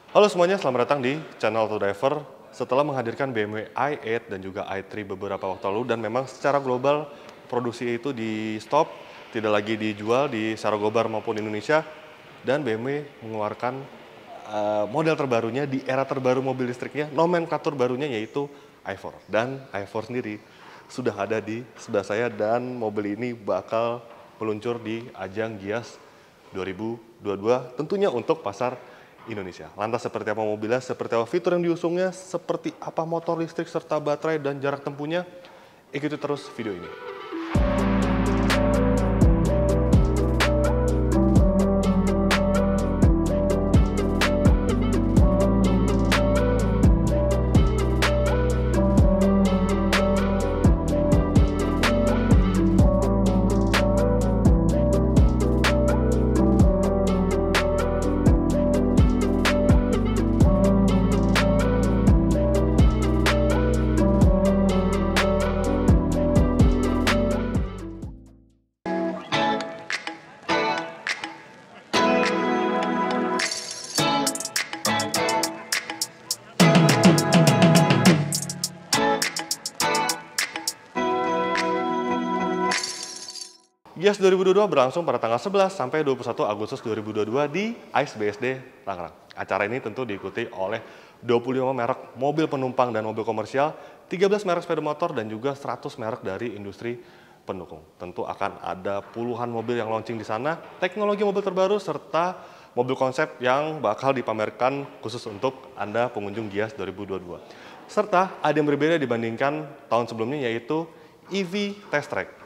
Halo semuanya, selamat datang di channel Autodriver. Setelah menghadirkan BMW i8 dan juga i3 beberapa waktu lalu, dan memang secara global produksi itu di stop, tidak lagi dijual di secara global maupun Indonesia, dan BMW mengeluarkan model terbarunya di era terbaru mobil listriknya, nomenklatur barunya yaitu i4. Dan i4 sendiri sudah ada di sebelah saya, dan mobil ini bakal meluncur di ajang Gias 2022 tentunya untuk pasar Indonesia. Lantas seperti apa mobilnya, seperti apa fitur yang diusungnya, seperti apa motor listrik serta baterai dan jarak tempuhnya, ikuti terus video ini. Gias 2022 berlangsung pada tanggal 11 sampai 21 Agustus 2022 di ICE BSD Tangerang. Acara ini tentu diikuti oleh 25 merek mobil penumpang dan mobil komersial, 13 merek sepeda motor, dan juga 100 merek dari industri pendukung. Tentu akan ada puluhan mobil yang launching di sana, teknologi mobil terbaru, serta mobil konsep yang bakal dipamerkan khusus untuk Anda pengunjung Gias 2022. Serta ada yang berbeda dibandingkan tahun sebelumnya, yaitu EV Test Track.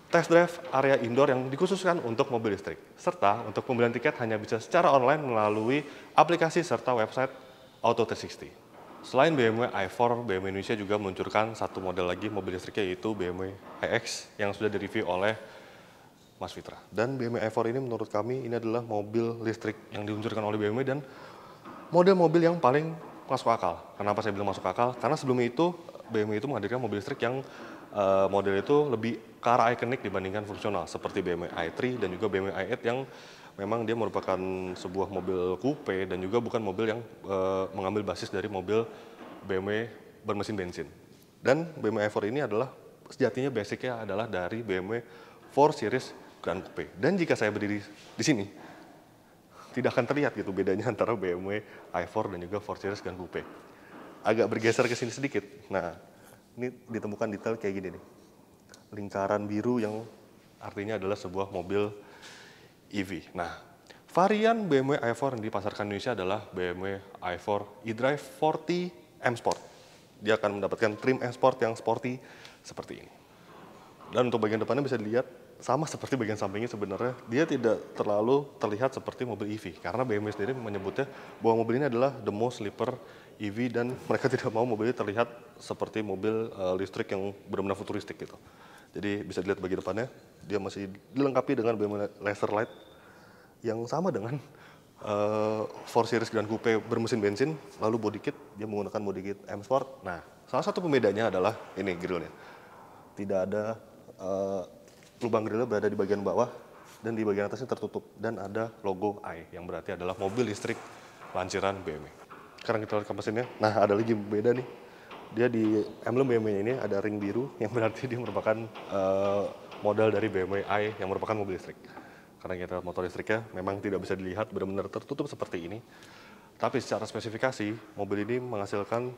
Test drive area indoor yang dikhususkan untuk mobil listrik. Serta untuk pembelian tiket hanya bisa secara online melalui aplikasi serta website Auto360. Selain BMW i4, BMW Indonesia juga meluncurkan satu model lagi mobil listriknya, yaitu BMW iX yang sudah direview oleh Mas Fitra. Dan BMW i4 ini menurut kami ini adalah mobil listrik yang diluncurkan oleh BMW dan model mobil yang paling masuk akal. Kenapa saya bilang masuk akal? Karena sebelumnya itu BMW itu menghadirkan mobil listrik yang model itu lebih ke arah ikonik dibandingkan fungsional, seperti BMW i3 dan juga BMW i8 yang memang dia merupakan sebuah mobil coupe dan juga bukan mobil yang mengambil basis dari mobil BMW bermesin bensin. Dan BMW i4 ini adalah sejatinya basicnya adalah dari BMW 4 Series Grand Coupe. Dan jika saya berdiri di sini, tidak akan terlihat gitu bedanya antara BMW i4 dan juga 4 Series Grand Coupe. Agak bergeser ke sini sedikit. Nah, ini ditemukan detail kayak gini nih. Lingkaran biru yang artinya adalah sebuah mobil EV. Nah, varian BMW i4 yang dipasarkan Indonesia adalah BMW i4 eDrive 40 M Sport. Dia akan mendapatkan trim M Sport yang sporty seperti ini. Dan untuk bagian depannya bisa dilihat sama seperti bagian sampingnya, sebenarnya dia tidak terlalu terlihat seperti mobil EV. Karena BMW sendiri menyebutnya bahwa mobil ini adalah the most sleeper EV dan mereka tidak mau mobilnya terlihat seperti mobil listrik yang benar-benar futuristik gitu. Jadi bisa dilihat bagian depannya, dia masih dilengkapi dengan BMW laser light yang sama dengan 4 Series Grand Coupe bermesin bensin, lalu body kit dia menggunakan body kit M Sport. Nah, salah satu pembedanya adalah ini grillnya. Tidak ada lubang grillnya berada di bagian bawah dan di bagian atasnya tertutup, dan ada logo i yang berarti adalah mobil listrik lansiran BMW. Sekarang kita lihat kampas mesinnya. Nah, ada lagi beda nih. Dia di emblem BMW ini ada ring biru yang berarti dia merupakan model dari BMW i yang merupakan mobil listrik. Karena kita lihat motor listriknya memang tidak bisa dilihat benar-benar tertutup seperti ini. Tapi secara spesifikasi mobil ini menghasilkan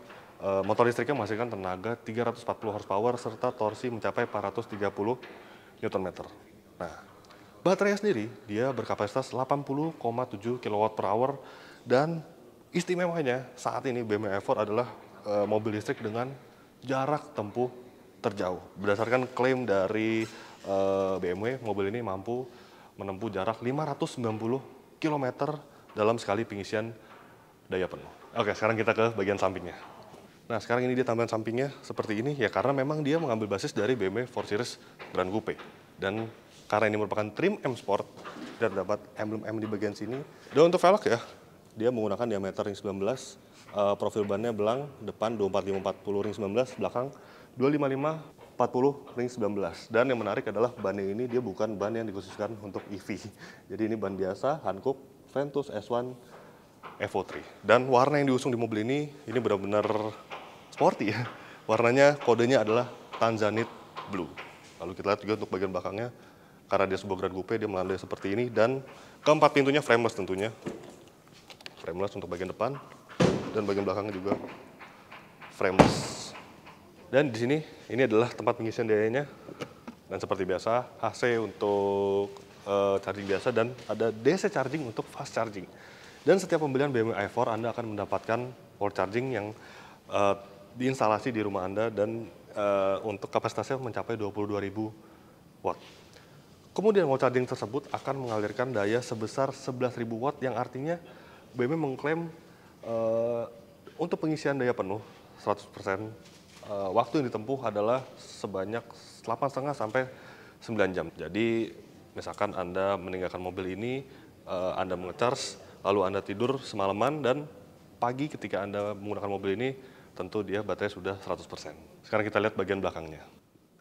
motor listriknya menghasilkan tenaga 340 horsepower serta torsi mencapai 430 Nm. Nah, baterainya sendiri dia berkapasitas 80,7 kWh dan istimewanya saat ini BMW i4 adalah mobil listrik dengan jarak tempuh terjauh. Berdasarkan klaim dari BMW, mobil ini mampu menempuh jarak 590 km dalam sekali pengisian daya penuh. Oke, sekarang kita ke bagian sampingnya. Nah, sekarang ini dia tampilan sampingnya seperti ini ya, karena memang dia mengambil basis dari BMW 4 Series Grand Coupe. Dan karena ini merupakan trim M Sport, dan terdapat emblem M di bagian sini. Dan untuk velg ya, dia menggunakan diameter ring 19, profil bannya belang, depan 245/40 ring 19, belakang 255/40 ring 19. Dan yang menarik adalah ban ini dia bukan ban yang dikhususkan untuk EV. Jadi ini ban biasa, Hankook Ventus S1 Evo 3. Dan warna yang diusung di mobil ini benar-benar sporty ya. Warnanya, kodenya adalah Tanzanite Blue. Lalu kita lihat juga untuk bagian belakangnya, karena dia sebuah Grand Coupe, dia melandai seperti ini. Dan keempat pintunya frameless tentunya. Frameless untuk bagian depan, dan bagian belakangnya juga frameless. Dan di sini, ini adalah tempat pengisian dayanya. Dan seperti biasa, AC untuk charging biasa, dan ada DC charging untuk fast charging. Dan setiap pembelian BMW i4, Anda akan mendapatkan wall charging yang diinstalasi di rumah Anda, dan untuk kapasitasnya mencapai 22.000 watt. Kemudian wall charging tersebut akan mengalirkan daya sebesar 11.000 watt, yang artinya BMW mengklaim untuk pengisian daya penuh 100%, waktu yang ditempuh adalah sebanyak 8,5 sampai 9 jam. Jadi misalkan Anda meninggalkan mobil ini, Anda mengecharge, lalu Anda tidur semalaman, dan pagi ketika Anda menggunakan mobil ini, tentu dia baterai sudah 100%. Sekarang kita lihat bagian belakangnya.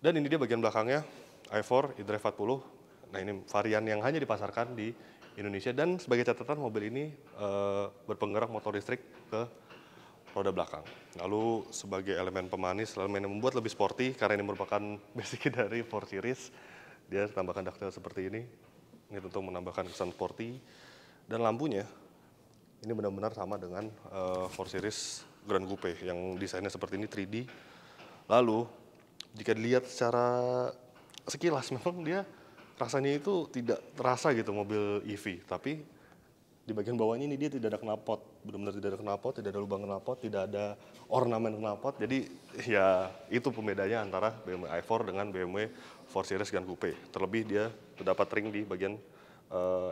Dan ini dia bagian belakangnya i4 eDrive 40. Nah, ini varian yang hanya dipasarkan di Indonesia, dan sebagai catatan mobil ini berpenggerak motor listrik ke roda belakang. Lalu sebagai elemen pemanis, elemen yang membuat lebih sporty, karena ini merupakan basic dari 4 Series, dia tambahkan ductile seperti ini. Ini tentu menambahkan kesan sporty. Dan lampunya, ini benar-benar sama dengan 4 Series Grand Coupe yang desainnya seperti ini, 3D. Lalu, jika dilihat secara sekilas, memang dia rasanya itu tidak terasa gitu mobil EV, tapi di bagian bawahnya ini dia tidak ada knalpot, benar-benar tidak ada knalpot, tidak ada lubang knalpot, tidak ada ornamen knalpot. Jadi ya itu pembedanya antara BMW i4 dengan BMW 4 Series Grand Coupe. Terlebih dia terdapat ring di bagian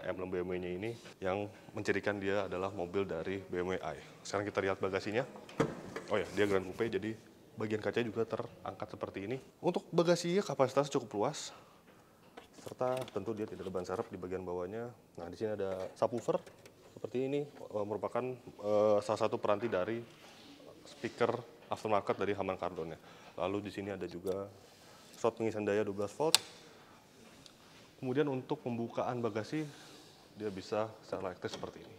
emblem BMW-nya ini yang mencirikan dia adalah mobil dari BMW i. Sekarang kita lihat bagasinya. Oh ya, dia Grand Coupe, jadi bagian kacanya juga terangkat seperti ini. Untuk bagasinya kapasitas cukup luas, serta tentu dia tidak ada ban serep di bagian bawahnya. Nah, di sini ada subwoofer seperti ini, merupakan salah satu peranti dari speaker aftermarket dari Harman Kardon ya. Lalu di sini ada juga slot pengisian daya 12 volt. Kemudian untuk pembukaan bagasi, dia bisa secara elektris seperti ini.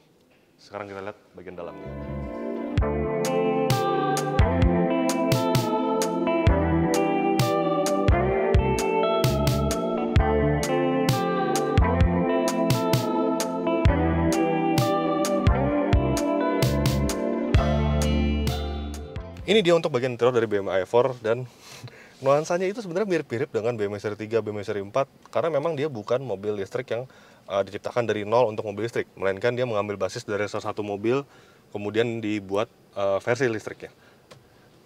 Sekarang kita lihat bagian dalamnya. Ini dia untuk bagian interior dari BMW i4, dan nuansanya itu sebenarnya mirip-mirip dengan BMW seri 3, BMW seri 4, karena memang dia bukan mobil listrik yang diciptakan dari nol untuk mobil listrik, melainkan dia mengambil basis dari salah satu mobil, kemudian dibuat versi listriknya.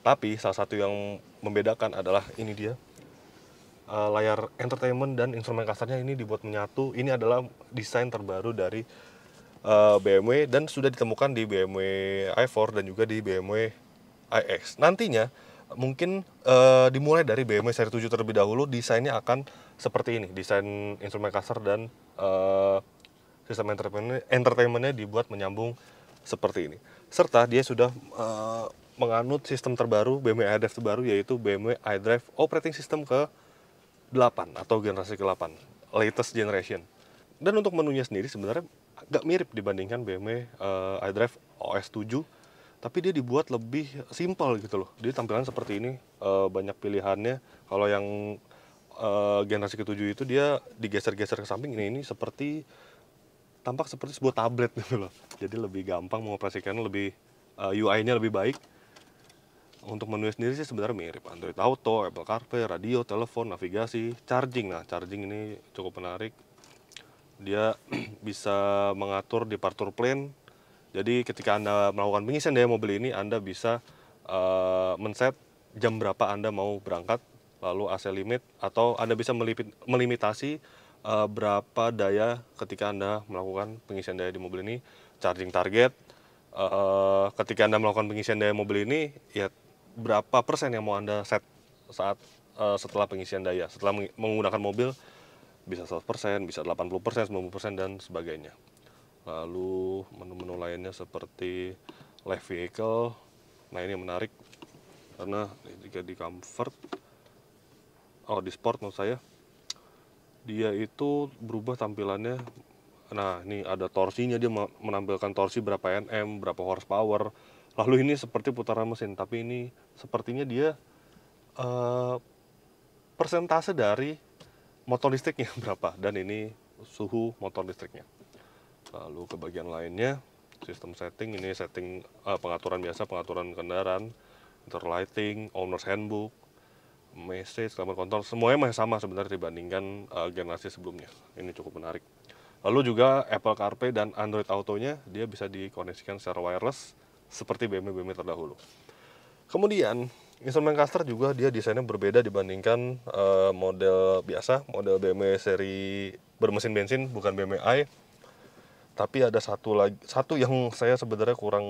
Tapi salah satu yang membedakan adalah ini dia, layar entertainment dan instrumen kasarnya ini dibuat menyatu. Ini adalah desain terbaru dari BMW, dan sudah ditemukan di BMW i4 dan juga di BMW iX. Nantinya mungkin dimulai dari BMW seri 7 terlebih dahulu, desainnya akan seperti ini. Desain instrumen kasar dan sistem entertainmentnya dibuat menyambung seperti ini. Serta dia sudah menganut sistem terbaru BMW iDrive terbaru, yaitu BMW iDrive Operating System ke-8 atau generasi ke-8, latest generation. Dan untuk menunya sendiri sebenarnya agak mirip dibandingkan BMW iDrive OS 7, tapi dia dibuat lebih simpel gitu loh. Dia tampilan seperti ini, banyak pilihannya. Kalau yang generasi ke-7 itu dia digeser-geser ke samping, ini seperti tampak seperti sebuah tablet gitu loh. Jadi lebih gampang mengoperasikannya, lebih UI-nya lebih baik. Untuk menu sendiri sih sebenarnya mirip Android Auto, Apple CarPlay, radio, telepon, navigasi, charging. Nah, charging ini cukup menarik. Dia bisa mengatur departure plane. Jadi ketika Anda melakukan pengisian daya mobil ini, Anda bisa men-set jam berapa Anda mau berangkat, lalu AC limit, atau Anda bisa melimitasi berapa daya ketika Anda melakukan pengisian daya di mobil ini. Charging target, ketika Anda melakukan pengisian daya mobil ini, ya berapa persen yang mau Anda set saat setelah pengisian daya. Setelah menggunakan mobil, bisa 100%, bisa 80%, 90%, dan sebagainya. Lalu menu-menu lainnya seperti live vehicle. Nah, ini menarik karena jika di comfort, di sport menurut saya, dia itu berubah tampilannya Nah, ini ada torsinya, dia menampilkan torsi berapa Nm, berapa horsepower. Lalu ini seperti putaran mesin, tapi ini sepertinya dia eh, persentase dari motor listriknya berapa, dan ini suhu motor listriknya. Lalu ke bagian lainnya, sistem setting, ini setting pengaturan biasa, pengaturan kendaraan, interlighting, owner's handbook, message, climate control, semuanya masih sama sebenarnya dibandingkan generasi sebelumnya. Ini cukup menarik. Lalu juga Apple CarPlay dan Android Auto-nya dia bisa dikoneksikan secara wireless seperti BMW terdahulu. Kemudian instrumen cluster juga dia desainnya berbeda dibandingkan model biasa, model BMW seri bermesin bensin, bukan BMW i. Tapi ada satu yang saya sebenarnya kurang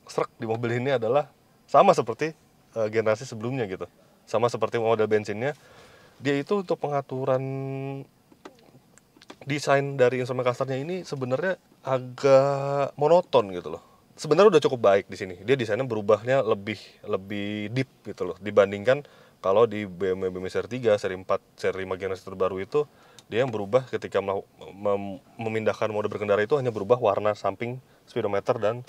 srek di mobil ini adalah sama seperti generasi sebelumnya gitu. Sama seperti model bensinnya, dia itu untuk pengaturan desain dari instrumen clusternya ini sebenarnya agak monoton gitu loh. Sebenarnya udah cukup baik di sini. Dia desainnya berubahnya lebih deep gitu loh dibandingkan kalau di BMW seri 3, seri 4, seri 5 generasi terbaru itu dia yang berubah ketika memindahkan mode berkendara itu hanya berubah warna samping speedometer dan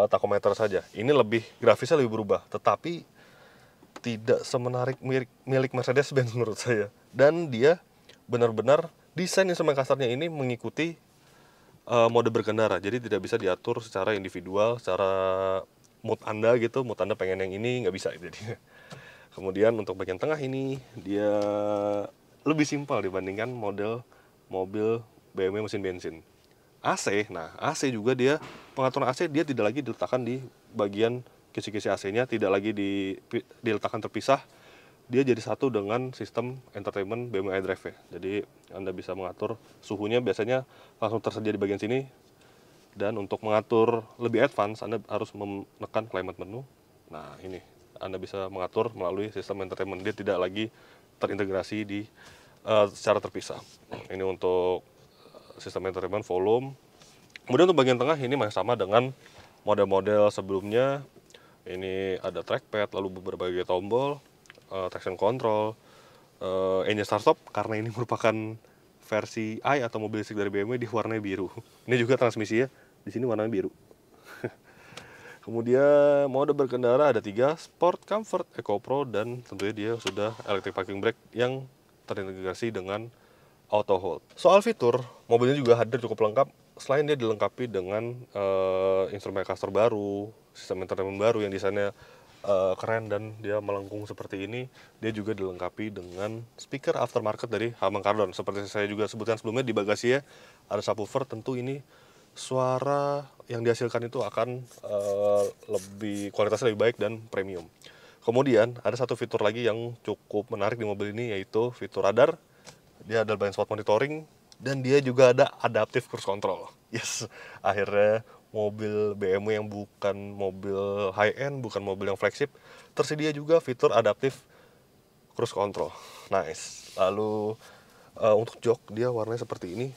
tachometer saja. Ini grafisnya lebih berubah, tetapi tidak semenarik milik Mercedes-Benz menurut saya. Dan dia benar-benar desain instrumen clusternya ini mengikuti mode berkendara, jadi tidak bisa diatur secara individual, secara mood Anda gitu, mood Anda pengen yang ini nggak bisa jadi. Kemudian untuk bagian tengah ini dia lebih simpel dibandingkan model mobil BMW mesin bensin. AC, nah AC juga dia pengaturan AC dia tidak lagi diletakkan di bagian kisi-kisi AC-nya, tidak lagi diletakkan terpisah. Dia jadi satu dengan sistem entertainment BMW iDrive ya. Jadi Anda bisa mengatur suhunya biasanya langsung tersedia di bagian sini. Dan untuk mengatur lebih advance Anda harus menekan climate menu. Nah ini Anda bisa mengatur melalui sistem entertainment. Dia tidak lagi terintegrasi secara terpisah. Ini untuk sistem entertainment, volume. Kemudian untuk bagian tengah ini masih sama dengan model-model sebelumnya. Ini ada trackpad, lalu berbagai tombol, traction control, engine start stop karena ini merupakan versi i atau mobil listrik dari BMW di warna biru. Ini juga transmisinya di sini warnanya biru. Kemudian mode berkendara ada 3, Sport, Comfort, Eco Pro, dan tentunya dia sudah electric parking brake yang terintegrasi dengan auto hold. Soal fitur, mobilnya juga hadir cukup lengkap. Selain dia dilengkapi dengan instrumen cluster baru, sistem entertainment baru yang desainnya keren dan dia melengkung seperti ini, dia juga dilengkapi dengan speaker aftermarket dari Harman Kardon. Seperti saya juga sebutkan sebelumnya, di bagasinya ada subwoofer. Tentu ini suara yang dihasilkan itu akan kualitasnya lebih baik dan premium. Kemudian ada satu fitur lagi yang cukup menarik di mobil ini, yaitu fitur radar. Dia ada blind spot monitoring dan dia juga ada adaptive cruise control. Yes, akhirnya mobil BMW yang bukan mobil high end, bukan mobil yang flagship, tersedia juga fitur adaptive cruise control. Nice. Lalu untuk jok dia warnanya seperti ini.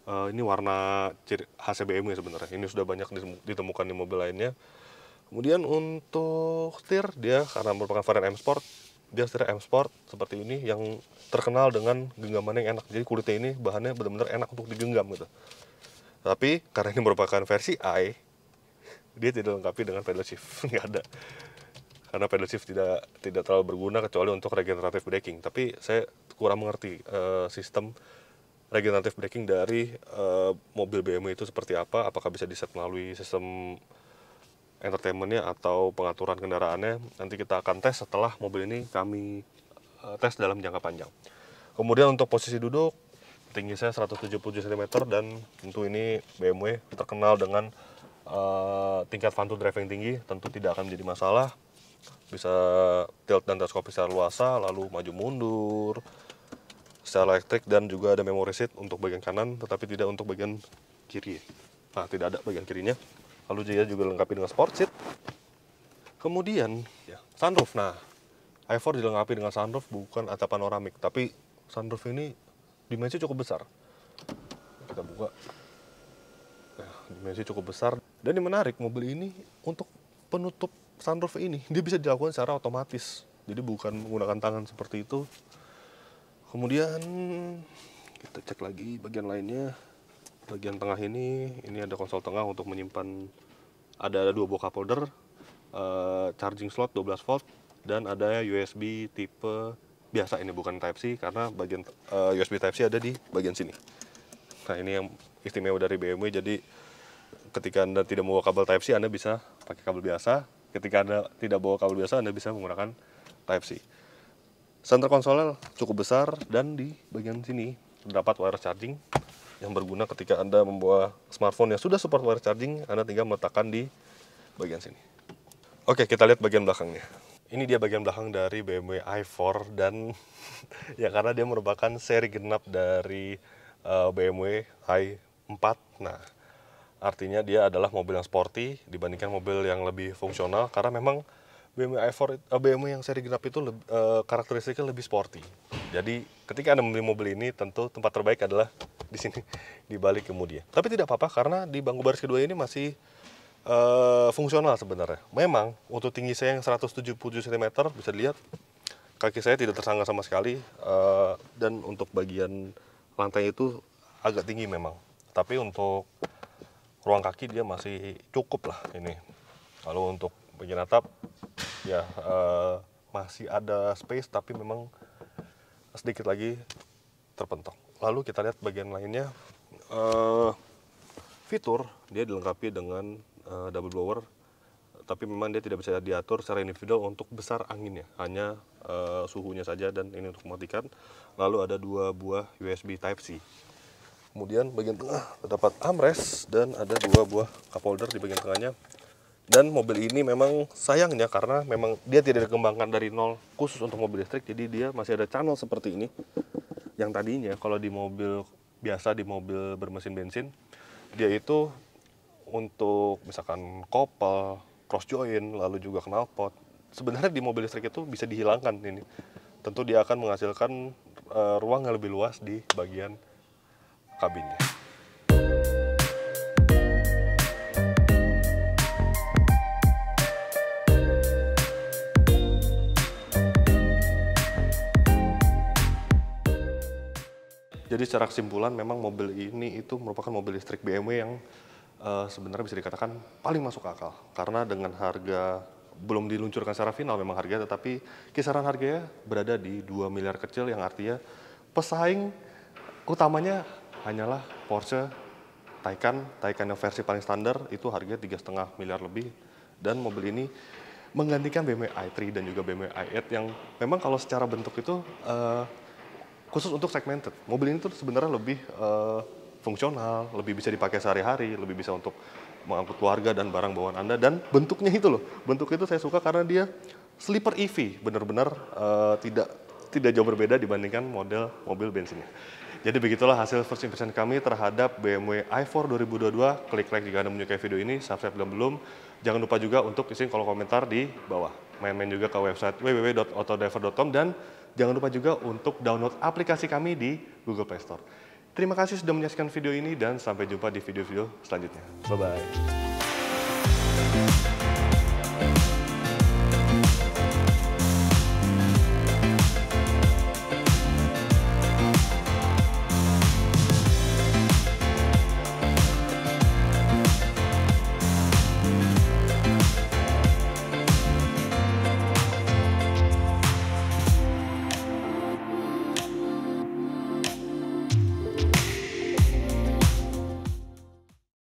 Ini warna khas BMW sebenarnya. Ini sudah banyak ditemukan di mobil lainnya. Kemudian untuk setir dia karena merupakan varian M Sport, dia setir M Sport seperti ini yang terkenal dengan genggaman yang enak. Jadi kulitnya ini bahannya benar-benar enak untuk digenggam gitu. Tapi karena ini merupakan versi i, dia tidak dilengkapi dengan pedal shift, nggak ada. Karena pedal shift tidak terlalu berguna kecuali untuk regenerative braking. Tapi saya kurang mengerti sistem regenerative braking dari mobil BMW itu seperti apa. Apakah bisa di-set melalui sistem entertainmentnya atau pengaturan kendaraannya. Nanti kita akan tes setelah mobil ini kami tes dalam jangka panjang. Kemudian untuk posisi duduk, tinggi saya 177 cm dan tentu ini BMW terkenal dengan tingkat fun to drive yang tinggi, tentu tidak akan menjadi masalah. Bisa tilt dan teleskopis secara luasa, lalu maju mundur secara elektrik, dan juga ada memory seat untuk bagian kanan tetapi tidak untuk bagian kiri. Nah, tidak ada bagian kirinya. Lalu dia juga dilengkapi dengan sport seat. Kemudian ya, sunroof. Nah, i4 dilengkapi dengan sunroof, bukan atap panoramik, tapi sunroof ini dimensi cukup besar. Kita buka. Nah, dimensi cukup besar. Dan yang menarik, mobil ini untuk penutup sunroof ini dia bisa dilakukan secara otomatis. Jadi bukan menggunakan tangan seperti itu. Kemudian Kita cek lagi bagian lainnya. Bagian tengah ini ada konsol tengah untuk menyimpan, ada 2 buah cup holder, charging slot 12 volt, dan ada USB tipe biasa, ini bukan Type-C karena bagian USB Type-C ada di bagian sini. Nah, ini yang istimewa dari BMW, jadi ketika Anda tidak membawa kabel Type-C, Anda bisa pakai kabel biasa. Ketika Anda tidak bawa kabel biasa, Anda bisa menggunakan Type-C. Center konsolnya cukup besar, dan di bagian sini terdapat wireless charging yang berguna ketika Anda membawa smartphone yang sudah support wireless charging. Anda tinggal meletakkan di bagian sini. Oke, kita lihat bagian belakangnya. Ini dia bagian belakang dari BMW i4, dan ya karena dia merupakan seri genap dari BMW i4. Nah, artinya dia adalah mobil yang sporty dibandingkan mobil yang lebih fungsional, karena memang BMW i4, BMW yang seri genap itu karakteristiknya lebih sporty. Jadi ketika Anda membeli mobil ini, tentu tempat terbaik adalah di sini, di balik kemudi. Tapi tidak apa-apa, karena di bangku baris kedua ini masih fungsional sebenarnya. Memang untuk tinggi saya yang 177 cm, bisa dilihat kaki saya tidak tersangga sama sekali, dan untuk bagian lantai itu agak tinggi memang. Tapi untuk ruang kaki dia masih cukup lah ini. Lalu untuk bagian atap ya masih ada space, tapi memang sedikit lagi terpentok. Lalu kita lihat bagian lainnya. Fitur dia dilengkapi dengan double blower, tapi memang dia tidak bisa diatur secara individual untuk besar anginnya, hanya suhunya saja, dan ini untuk mematikan. Lalu ada 2 buah USB Type-C. Kemudian bagian tengah terdapat armrest, dan ada 2 buah cup holder di bagian tengahnya. Dan mobil ini memang sayangnya karena memang dia tidak dikembangkan dari nol khusus untuk mobil listrik, jadi dia masih ada channel seperti ini. Yang tadinya kalau di mobil biasa, di mobil bermesin bensin, dia itu untuk misalkan kopel, cross joint, lalu juga knalpot. Sebenarnya di mobil listrik itu bisa dihilangkan ini. Tentu dia akan menghasilkan ruang yang lebih luas di bagian kabinnya. Jadi secara kesimpulan, memang mobil ini itu merupakan mobil listrik BMW yang sebenarnya bisa dikatakan paling masuk akal. Karena dengan harga, belum diluncurkan secara final memang harganya, tetapi kisaran harganya berada di 2 miliar kecil, yang artinya pesaing utamanya hanyalah Porsche Taycan yang versi paling standar itu harganya 3,5 miliar lebih. Dan mobil ini menggantikan BMW i3 dan juga BMW i8 yang memang kalau secara bentuk itu khusus untuk segmented. Mobil ini tuh sebenarnya lebih fungsional, lebih bisa dipakai sehari-hari, lebih bisa untuk mengangkut keluarga dan barang bawaan Anda. Dan bentuknya itu loh, bentuk itu saya suka karena dia sleeper EV, benar-benar tidak jauh berbeda dibandingkan model mobil bensinnya. Jadi begitulah hasil first impression kami terhadap BMW i4 2022. Klik like jika Anda menyukai video ini, subscribe belum. Jangan lupa juga untuk isi kolom komentar di bawah. Main-main juga ke website www.autodriver.com, dan jangan lupa juga untuk download aplikasi kami di Google Play Store. Terima kasih sudah menyaksikan video ini, dan sampai jumpa di video-video selanjutnya. Bye-bye.